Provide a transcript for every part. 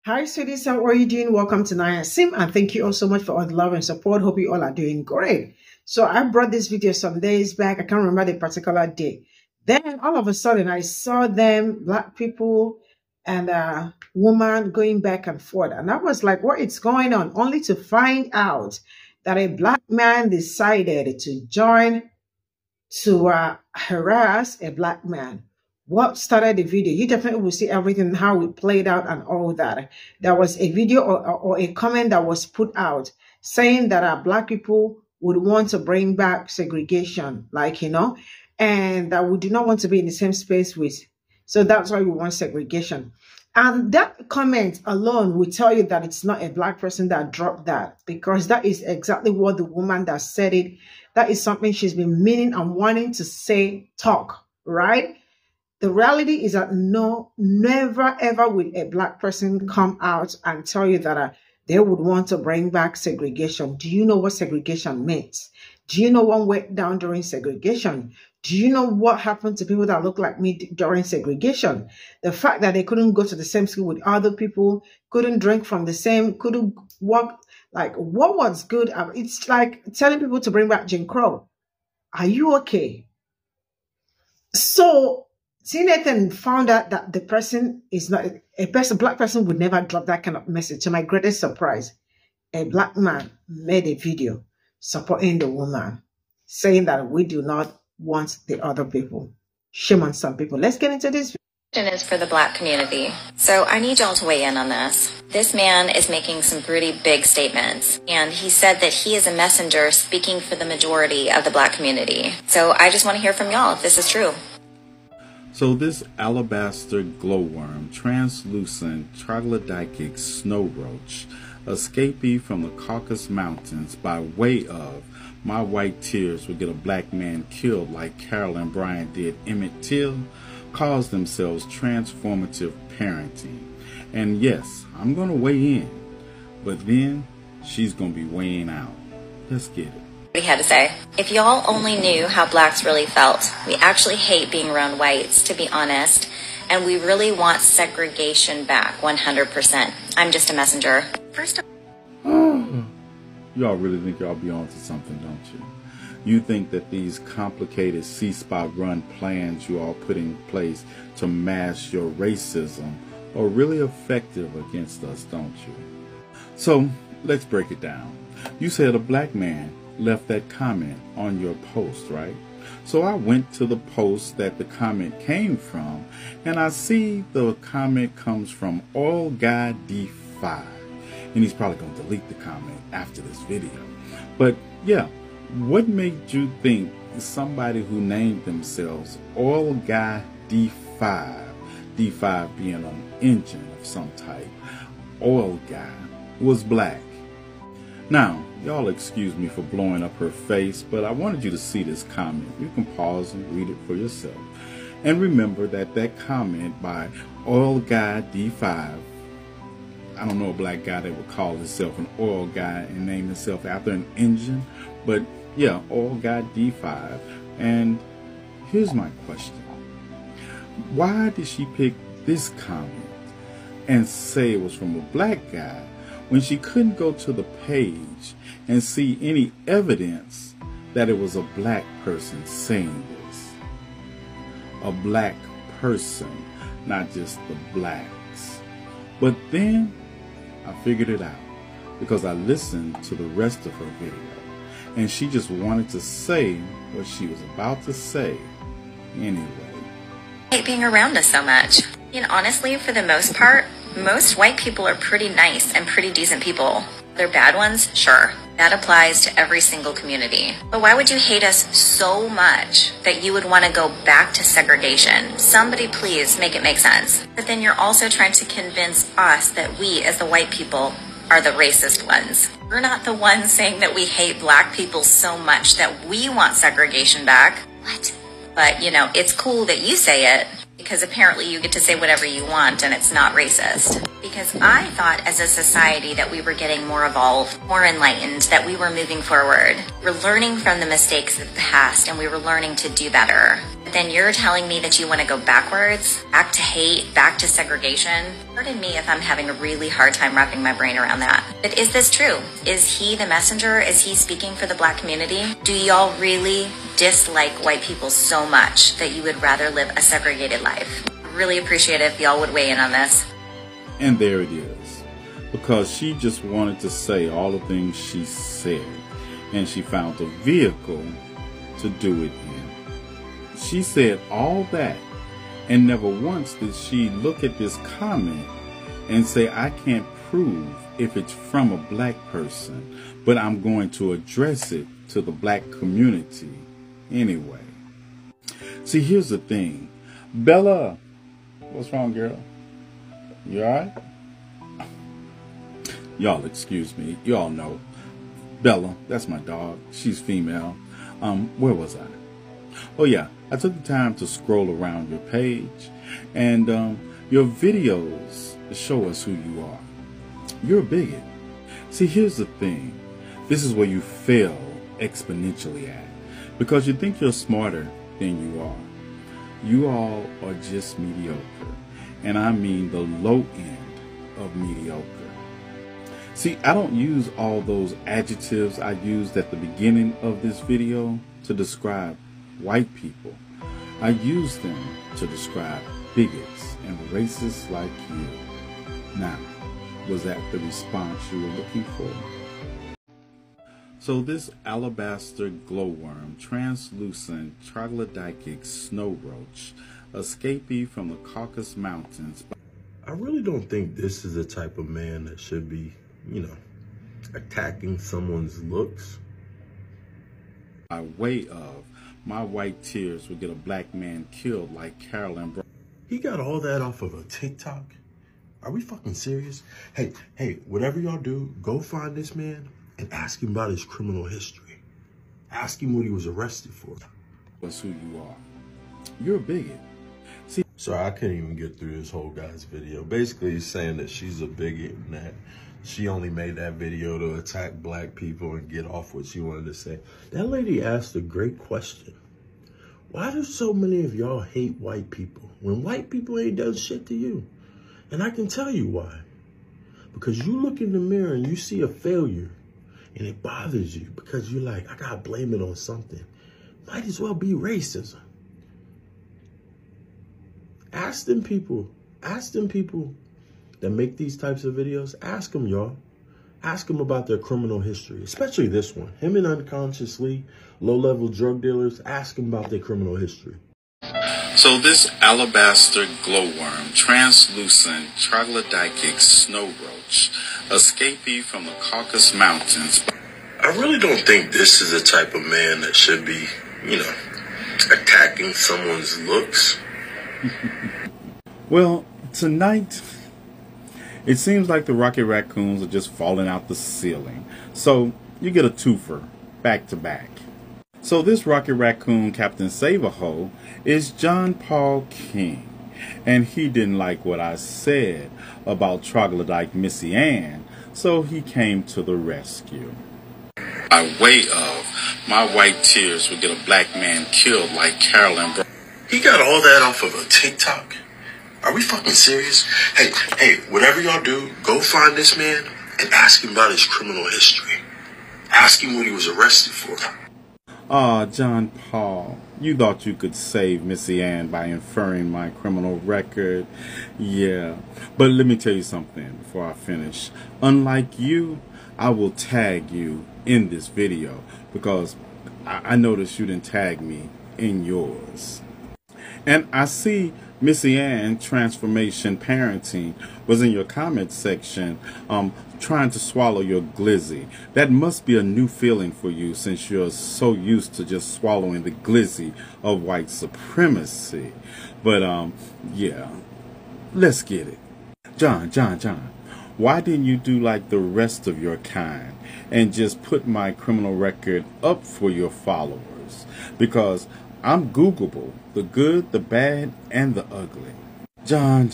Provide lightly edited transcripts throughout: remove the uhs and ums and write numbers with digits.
Hi, sweeties. How are you doing? Welcome to Naya Sim, and thank you all so much for all the love and support. Hope you all are doing great. So I brought this video some days back. I can't remember the particular day. Then all of a sudden, I saw them, black people and a woman going back and forth. And I was like, what is going on? Only to find out that a black man decided to join to harass a black man. What started the video? You definitely will see everything, how it played out and all that. There was a video or a comment that was put out saying that our black people would want to bring back segregation, and that we do not want to be in the same space with. So that's why we want segregation. And that comment alone will tell you that it's not a black person that dropped that, because that is exactly what the woman that said it, that is something she's been meaning and wanting to say, talk, right? The reality is that no, never ever will a black person come out and tell you that they would want to bring back segregation. Do you know what segregation means? Do you know what went down during segregation? Do you know what happened to people that look like me during segregation? The fact that they couldn't go to the same school with other people, couldn't drink from the same, couldn't walk. Like, what was good? It's like telling people to bring back Jim Crow. Are you okay? So, Nathan found out that the person is not a person. Black person would never drop that kind of message. To my greatest surprise, a black man made a video supporting the woman, saying that we do not want the other people. Shame on some people. Let's get into this. Is for the black community. So I need y'all to weigh in on this. This man is making some pretty big statements, and he said that he is a messenger speaking for the majority of the black community. So I just want to hear from y'all if this is true. So this alabaster glowworm, translucent troglodytic snow roach, escapee from the Caucasus Mountains by way of My White Tears Will Get a Black Man Killed like Carolyn Bryant did Emmett Till, calls themselves transformative parenting. And yes, I'm going to weigh in, but then she's going to be weighing out. Let's get it. He had to say, if y'all only knew how blacks really felt. We actually hate being around whites, to be honest, and we really want segregation back 100%. I'm just a messenger. First of Y'all really think y'all be onto something, don't you? You think that these complicated C-spot run plans you all put in place to mask your racism are really effective against us, don't you? So let's break it down. You said a black man left that comment on your post, right? So I went to the post that the comment came from, and I see the comment comes from Oil Guy D5, and he's probably going to delete the comment after this video. But yeah, what made you think somebody who named themselves Oil Guy D5, D5 being an engine of some type, Oil Guy, was black? Now, y'all excuse me for blowing up her face, but I wanted you to see this comment. You can pause and read it for yourself. And remember that that comment by Oil Guy D5, I don't know a black guy that would call himself an oil guy and name himself after an engine, but yeah, Oil Guy D5. And here's my question. Why did she pick this comment and say it was from a black guy when she couldn't go to the page and see any evidence that it was a black person saying this? A black person, not just the blacks. But then I figured it out because I listened to the rest of her video, and she just wanted to say what she was about to say anyway. I hate being around us so much. And honestly, for the most part, most white people are pretty nice and pretty decent people. They're bad ones, sure. That applies to every single community. But why would you hate us so much that you would want to go back to segregation? Somebody please make it make sense. But then you're also trying to convince us that we, as the white people, are the racist ones. We're not the ones saying that we hate black people so much that we want segregation back. What? But, you know, it's cool that you say it, because apparently you get to say whatever you want and it's not racist. Because I thought as a society that we were getting more evolved, more enlightened, that we were moving forward. We're learning from the mistakes of the past and we were learning to do better. then you're telling me that you want to go backwards, back to hate, back to segregation. Pardon me if I'm having a really hard time wrapping my brain around that. But is this true? Is he the messenger? Is he speaking for the Black community? Do y'all really dislike white people so much that you would rather live a segregated life? Really appreciate it if y'all would weigh in on this. And there it is. Because she just wanted to say all the things she said. And she found a vehicle to do it in. She said all that, and never once did she look at this comment and say, I can't prove if it's from a black person, but I'm going to address it to the black community anyway. See, here's the thing. Bella, what's wrong, girl? You alright? Y'all excuse me. Y'all know. Bella, that's my dog. She's female. Where was I? Oh yeah, I took the time to scroll around your page, and your videos show us who you are. You're a bigot. See, here's the thing. This is where you fail exponentially at, because you think you're smarter than you are. You all are just mediocre, and I mean the low end of mediocre. See, I don't use all those adjectives I used at the beginning of this video to describe white people. I use them to describe bigots and racists like you. Now, was that the response you were looking for? So this alabaster glowworm, translucent troglodytic snow roach, escapee from the Caucasus Mountains. I really don't think this is the type of man that should be, attacking someone's looks. By way of, my white tears would get a black man killed like Carolyn Brown. He got all that off of a TikTok? Are we fucking serious? Hey, whatever y'all do, go find this man and ask him about his criminal history. Ask him what he was arrested for. That's who you are. You're a bigot. See, sorry, I couldn't even get through this whole guy's video. Basically, he's saying that she's a bigot and that she only made that video to attack black people and get off what she wanted to say. That lady asked a great question. Why do so many of y'all hate white people when white people ain't done shit to you? And I can tell you why. Because you look in the mirror and you see a failure and it bothers you because you're like, I gotta blame it on something. Might as well be racism. Ask them people that make these types of videos, ask them, y'all. Ask them about their criminal history, especially this one. Him and unconsciously low-level drug dealers, ask them about their criminal history. So this alabaster glowworm, translucent troglodytic snow roach, escapee from the Caucasus Mountains. I really don't think this is the type of man that should be, attacking someone's looks. Well, tonight, it seems like the Rocket Raccoons are just falling out the ceiling. So you get a twofer, back to back. So this Rocket Raccoon Captain Save-A-Ho is John Paul King. And he didn't like what I said about troglodyte Missy Ann, so he came to the rescue. By way of, my white tears would get a black man killed like Carolyn Brown. He got all that off of a TikTok? Are we fucking serious? Hey, whatever y'all do, go find this man and ask him about his criminal history. Ask him what he was arrested for. John Paul, you thought you could save Missy Ann by inferring my criminal record? Yeah, but let me tell you something before I finish. Unlike you, I will tag you in this video because I noticed you didn't tag me in yours. And I see Missy Ann Transformation Parenting was in your comment section trying to swallow your glizzy. That must be a new feeling for you since you're so used to just swallowing the glizzy of white supremacy. But yeah, let's get it. John, why didn't you do like the rest of your kind and just put my criminal record up for your followers? Because I'm Googleable, the good, the bad, and the ugly. John,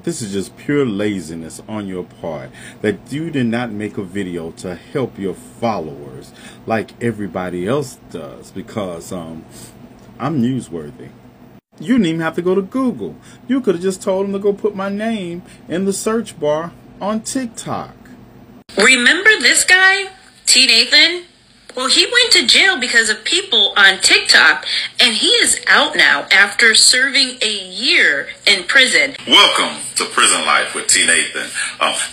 this is just pure laziness on your part that you did not make a video to help your followers like everybody else does because, I'm newsworthy. You didn't even have to go to Google. You could have just told them to go put my name in the search bar on TikTok. Remember this guy, T. Nathan? Well, he went to jail because of people on TikTok, and he is out now after serving a year in prison. Welcome to Prison Life with T. Nathan.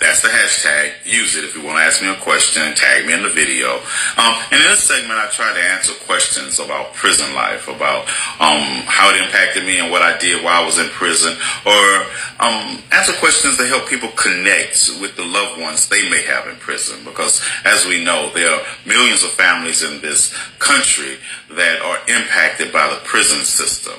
That's the hashtag. Use it if you want to ask me a question. Tag me in the video. And in this segment, I try to answer questions about prison life, about how it impacted me and what I did while I was in prison, or answer questions that help people connect with the loved ones they may have in prison. Because as we know, there are millions of families in this country that are impacted by the prison system.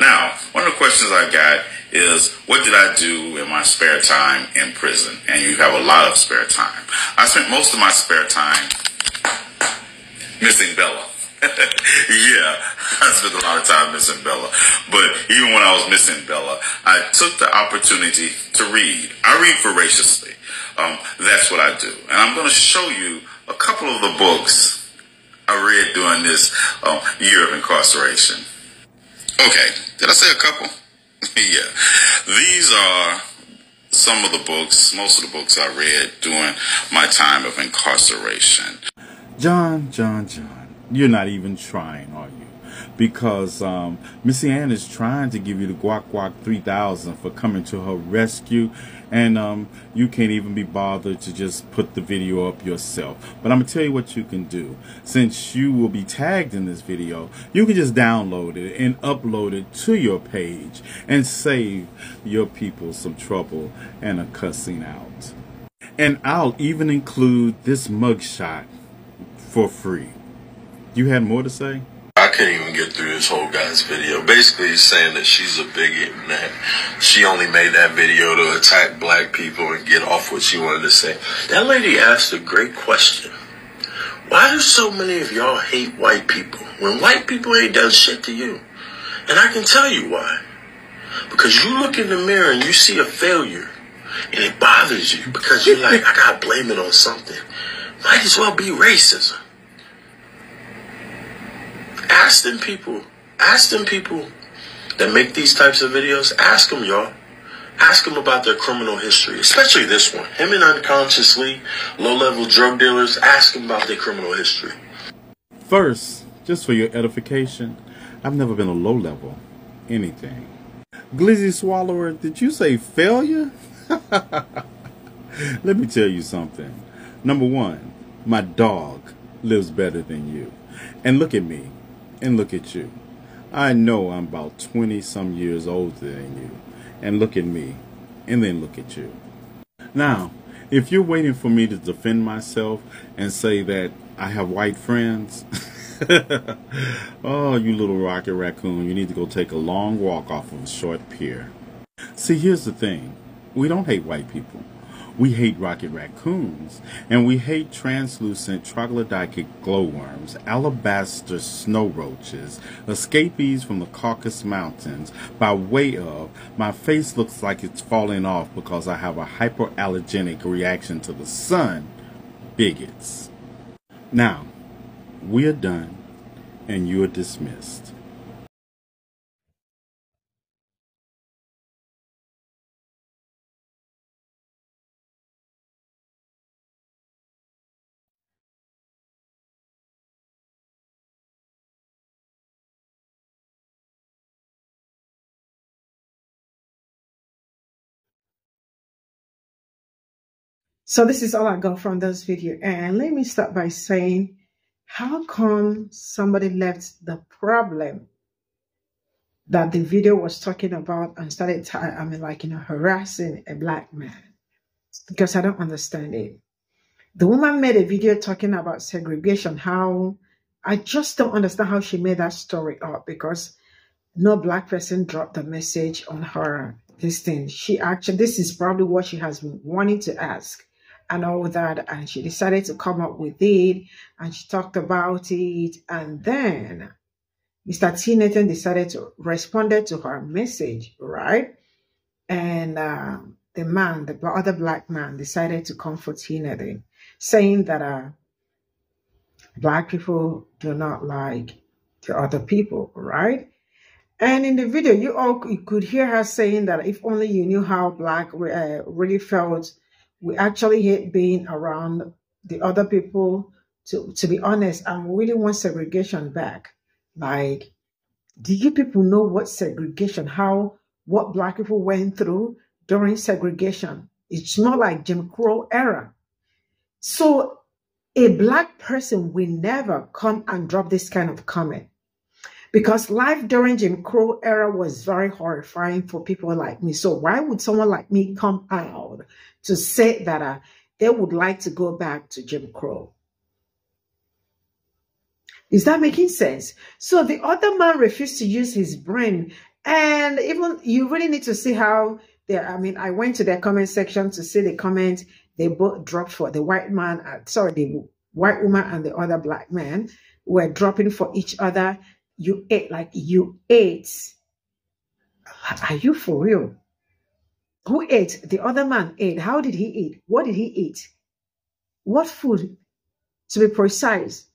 Now, one of the questions I got is, what did I do in my spare time in prison? And you have a lot of spare time. I spent most of my spare time missing Bella. Yeah, I spent a lot of time missing Bella. But even when I was missing Bella, I took the opportunity to read. I read voraciously. That's what I do. And I'm going to show you a couple of the books I read during this year of incarceration. Okay, did I say a couple? Yeah, these are some of the books, most of the books I read during my time of incarceration. John, you're not even trying, are you? Because Missy Ann is trying to give you the guac 3000 for coming to her rescue, and you can't even be bothered to just put the video up yourself. But I'm gonna tell you what you can do. Since you will be tagged in this video, you can just download it and upload it to your page and save your people some trouble and a cussing out. And I'll even include this mugshot for free. You had more to say? I couldn't even get through this whole guy's video. Basically, he's saying that she's a bigot and that she only made that video to attack black people and get off what she wanted to say. That lady asked a great question. Why do so many of y'all hate white people when white people ain't done shit to you? And I can tell you why. Because you look in the mirror and you see a failure and it bothers you because you're like, I gotta blame it on something. Might as well be racism. Ask them people that make these types of videos, ask them, y'all. Ask them about their criminal history, especially this one. Him and unconsciously low-level drug dealers, ask them about their criminal history. First, just for your edification, I've never been a low-level anything. Glizzy Swallower, did you say failure? Let me tell you something. Number one, my dog lives better than you. And look at me. And look at you. I know I'm about 20-some years older than you. And look at me. And then look at you. Now, if you're waiting for me to defend myself and say that I have white friends, oh, you little rocket raccoon, you need to go take a long walk off of a short pier. See, here's the thing. We don't hate white people. We hate rocket raccoons, and we hate translucent troglodytic glowworms, alabaster snow roaches, escapees from the Caucasus Mountains, by way of my face looks like it's falling off because I have a hyperallergenic reaction to the sun, bigots. Now, we are done, and you are dismissed. So this is all I got from this video. And let me start by saying, how come somebody left the problem that the video was talking about and started, harassing a black man? Because I don't understand it. The woman made a video talking about segregation, how I just don't understand how she made that story up, because no black person dropped the message on her. This is probably what she has been wanting to ask and all that. And she decided to come up with it and she talked about it. And then Mr. T. Nathan decided to respond to her message, right? And the other black man decided to comfort T. Nathan, saying that black people do not like to other people, right? And in the video, you could hear her saying that if only you knew how Black really felt, we actually hate being around the other people. To be honest, I really want segregation back. Like, do you people know what segregation, what Black people went through during segregation? It's not like Jim Crow era. So a Black person will never come and drop this kind of comment. Because life during Jim Crow era was very horrifying for people like me. So why would someone like me come out to say that they would like to go back to Jim Crow? Is that making sense? So the other man refused to use his brain. And even you really need to see how I went to their comment section to see the comment they both dropped for the white man, the white woman and the other Black man were dropping for each other. You ate like you ate. Are you for real? Who ate? The other man ate. How did he eat? What did he eat? What food? To be precise.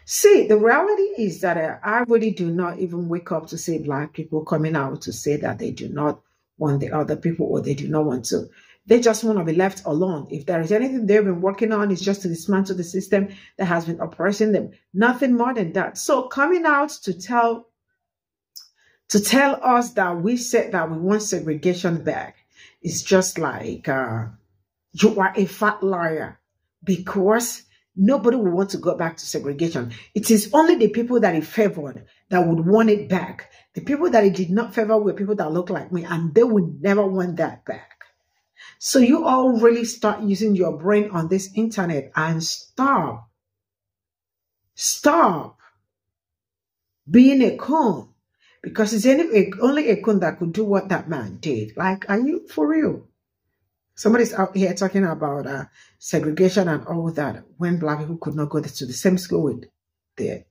See, the reality is that I really do not even wake up to see Black people coming out to say that they do not want the other people or they do not want to. They just want to be left alone. If there is anything they've been working on, it's just to dismantle the system that has been oppressing them. Nothing more than that. So coming out to tell us that we said that we want segregation back is just like you are a fat liar, because nobody will want to go back to segregation. It is only the people that he favored that would want it back. The people that he did not favor were people that look like me, and they would never want that back. So you all really start using your brain on this internet and stop being a coon, because it's only a coon that could do what that man did. Like, are you for real? Somebody's out here talking about segregation and all that when Black people could not go to the same school with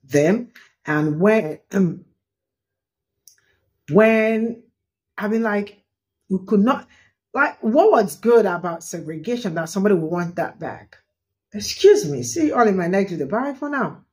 them, and when I mean, like, you could not. Like, what was good about segregation that somebody would want that back? Excuse me. See you all in my next video. Bye for now.